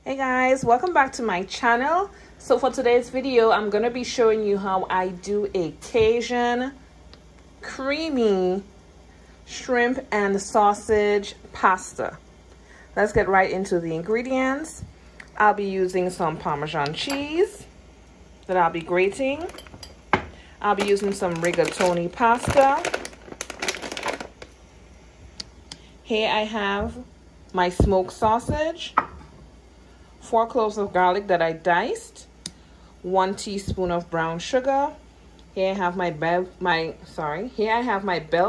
Hey guys, welcome back to my channel. So for today's video, I'm going to be showing you how I do a Cajun creamy shrimp and sausage pasta. Let's get right into the ingredients. I'll be using some Parmesan cheese that I'll be grating. I'll be using some rigatoni pasta. Here I have my smoked sausage, 4 cloves of garlic that I diced, 1 teaspoon of brown sugar. Here I have my bell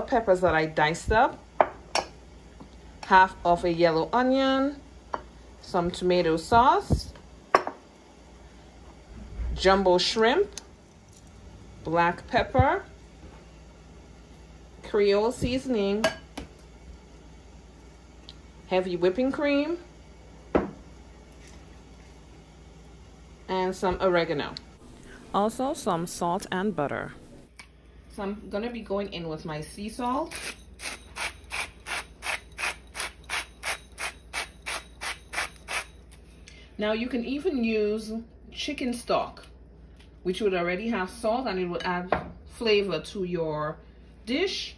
peppers that I diced up, half of a yellow onion, some tomato sauce, jumbo shrimp, black pepper, creole seasoning, heavy whipping cream, and some oregano. Also some salt and butter. So I'm gonna be going in with my sea salt. Now you can even use chicken stock, which would already have salt and it would add flavor to your dish.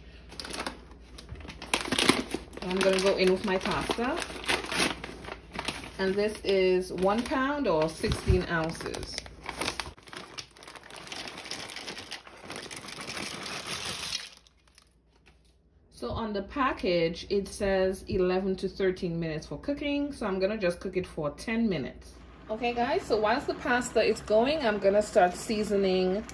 I'm gonna go in with my pasta. And this is 1 pound or 16 ounces. So on the package, it says 11 to 13 minutes for cooking. So I'm gonna just cook it for 10 minutes. Okay guys, so whilst the pasta is going, I'm gonna start seasoning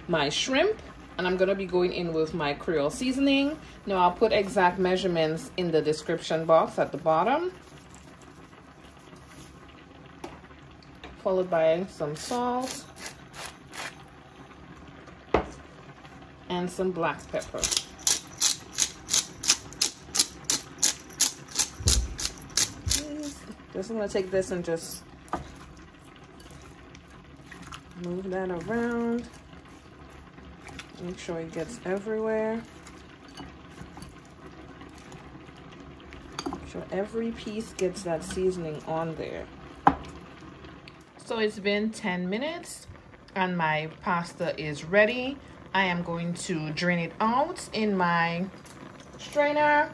my shrimp. And I'm gonna be going in with my creole seasoning. Now I'll put exact measurements in the description box at the bottom. Followed by some salt and some black pepper. Just gonna take this and just move that around. Make sure it gets everywhere. Make sure every piece gets that seasoning on there. So it's been 10 minutes and my pasta is ready. I am going to drain it out in my strainer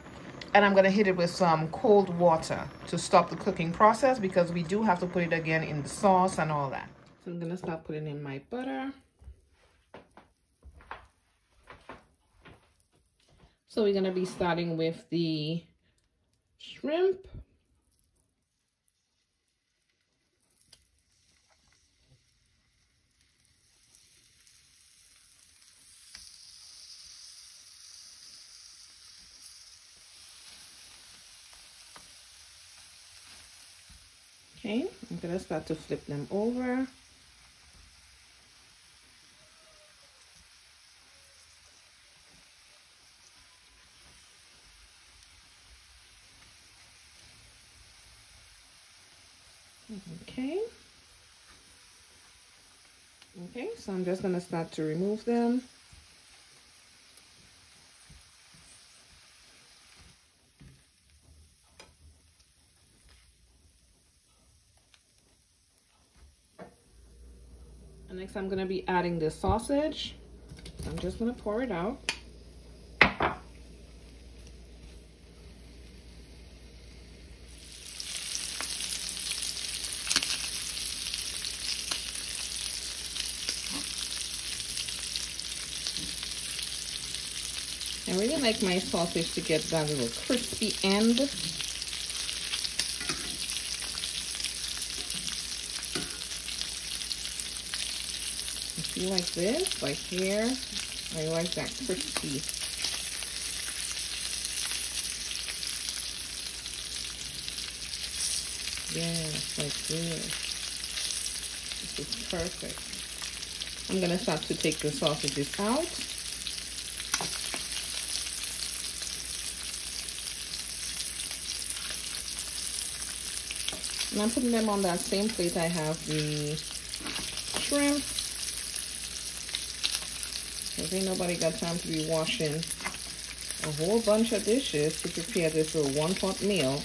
and I'm gonna hit it with some cold water to stop the cooking process because we do have to put it again in the sauce and all that. So I'm gonna start putting in my butter. So we're gonna be starting with the shrimp. Okay, I'm gonna start to flip them over. Okay. Okay, so I'm just gonna start to remove them. And next I'm gonna be adding the sausage. I'm just gonna pour it out. I really like my sausage to get that little crispy end. If you like this, like here, I like that crispy. Yes, like this. This is perfect. I'm gonna start to take the sausages out. And I'm putting them on that same plate I have the shrimp. Because ain't nobody got time to be washing a whole bunch of dishes to prepare this little one-pot meal.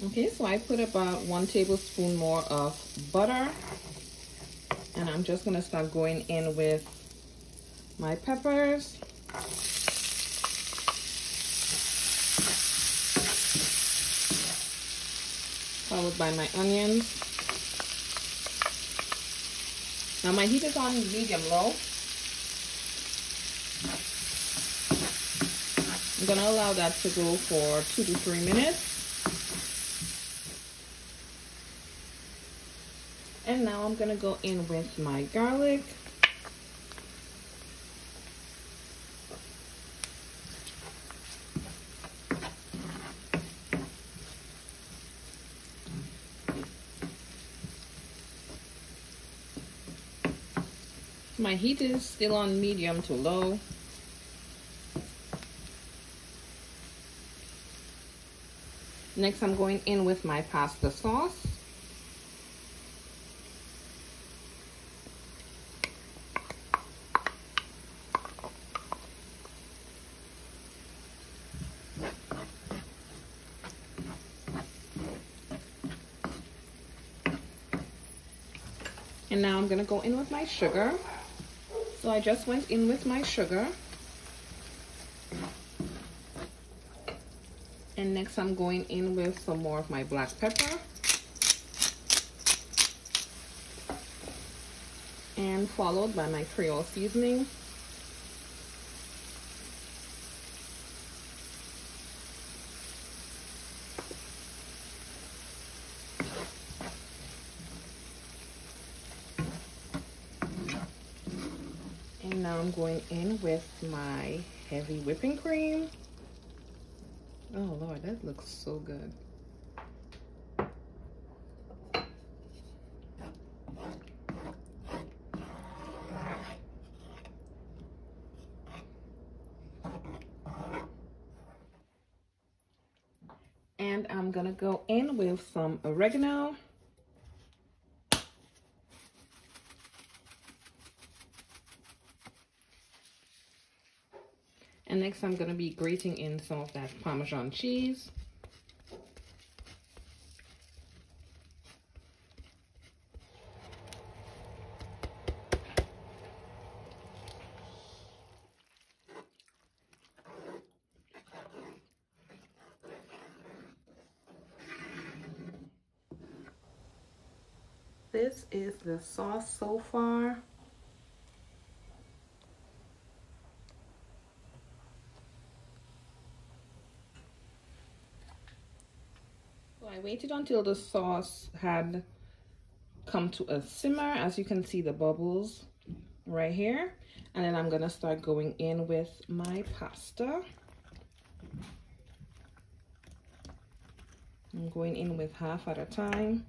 Okay, so I put about 1 tablespoon more of butter, and I'm just gonna start going in with my peppers. Followed by my onions. Now my heat is on medium-low. I'm gonna allow that to go for 2 to 3 minutes. And now I'm gonna go in with my garlic. My heat is still on medium to low. Next, I'm going in with my pasta sauce. And now I'm gonna go in with my sugar. So I just went in with my sugar. And next I'm going in with some more of my black pepper. And followed by my Creole seasoning. And now I'm going in with my heavy whipping cream. Oh Lord, that looks so good. And I'm gonna go in with some oregano. And next I'm gonna be grating in some of that Parmesan cheese. This is the sauce so far. So I waited until the sauce had come to a simmer. As you can see, the bubbles right here. And then I'm gonna start going in with my pasta. I'm going in with half at a time.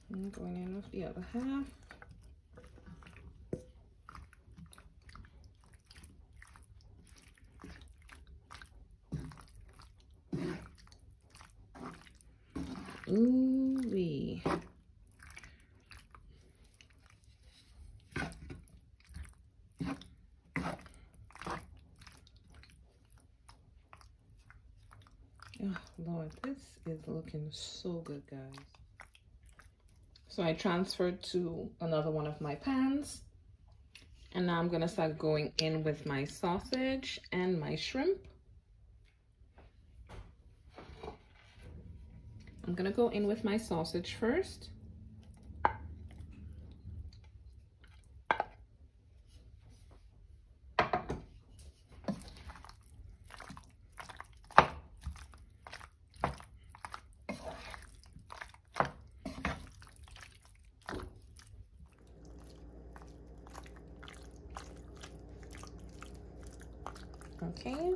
I'm going in with the other half. Ooh-wee. Oh Lord, this is looking so good, guys. So I transferred to another one of my pans. And now I'm gonna start going in with my sausage and my shrimp. I'm gonna go in with my sausage first. Okay,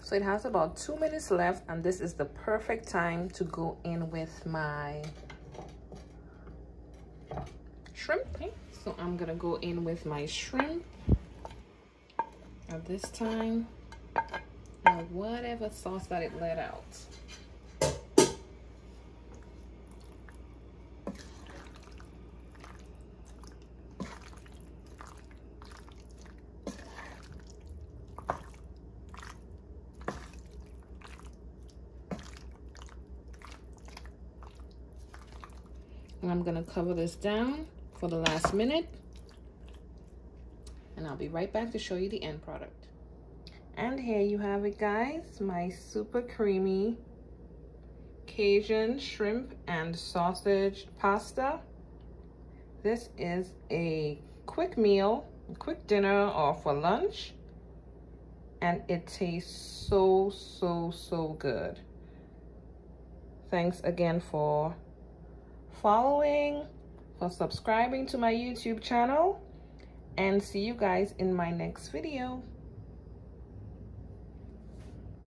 so it has about 2 minutes left, and this is the perfect time to go in with my shrimp. Okay, so I'm gonna go in with my shrimp at this time, or whatever sauce that it let out. And I'm gonna cover this down for the last minute. And I'll be right back to show you the end product. And here you have it, guys, my super creamy Cajun shrimp and sausage pasta. This is a quick meal, a quick dinner, or for lunch. And it tastes so, so, so good. Thanks again for following, for subscribing to my YouTube channel, and see you guys in my next video.